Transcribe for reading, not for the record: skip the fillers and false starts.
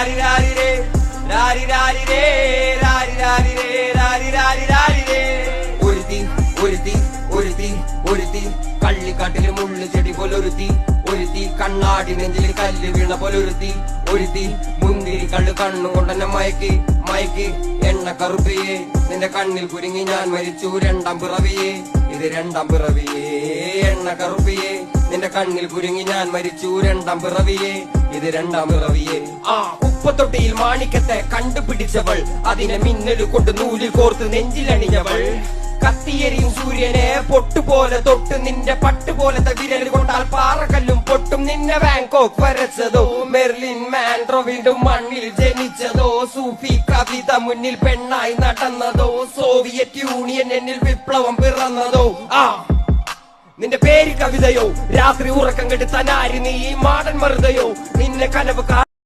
രാരി രാരി രേ രാരി രാരി രേ രാരി രാരി രേ രാരി രാരി രാരി രേ. ഒരുത്തി ഒരുത്തി ഒരുത്തി ഒരുത്തി കള്ളിക്കാട്ടില് മുള്ളു ചെടി പോലൊരുത്തി, ഒരുത്തി കണ്ണാടി നെഞ്ചിൽ കല്ല് വീണ പോലൊരുത്തി, ഒരുത്തി മുന്തിരി കള്ളു കണ്ണുകൊണ്ടെന്നെ മയക്കി മയക്കി എണ്ണ കറുപ്പിയേ നിന്റെ കണ്ണിൽ കുരുങ്ങി ഞാൻ മരിച്ചു രണ്ടാം പിറവിയേ, ഇത് രണ്ടാം പിറവിയേ. എണ്ണ കറുപ്പിയേ നിന്റെ കണ്ണിൽ കുരുങ്ങി ഞാൻ മരിച്ചു രണ്ടാം പിറവിയേ, ഇത് രണ്ടാം പിറവിയേ. ഉപ്പത്തൊട്ടിയിൽ മാണിക്കത്തെ കണ്ടുപിടിച്ചവൾ, അതിനെ മിന്നല് കൊണ്ട് നൂലിൽ കോർത്ത് നെഞ്ചിലണിഞ്ഞവൾ, കത്തിയെരിയും സൂര്യനെ പൊട്ടുപോലെ തൊട്ട് നിന്റെ പട്ടുപോലത്തെ വിരൽ കൊണ്ടാൽ പാറക്കല്ലും പൊട്ടും. നിന്നെ ബാങ്കോക്ക് വരച്ചതോ മെർലിൻ മാൻഡ്രോ വീണ്ടും മണ്ണിൽ ജനിച്ചതോ, സൂഫി കവിത മുന്നിൽ പെണ്ണായി നടന്നതോ, സോവിയറ്റ് യൂണിയൻ എന്നിൽ വിപ്ലവം പിറന്നതോ. നിന്റെ പേര് കവിതയോ രാത്രി ഉറക്കം കെടുത്താനാരി നീ മാടൻ മറുതയോ, നിന്നെ കനവ്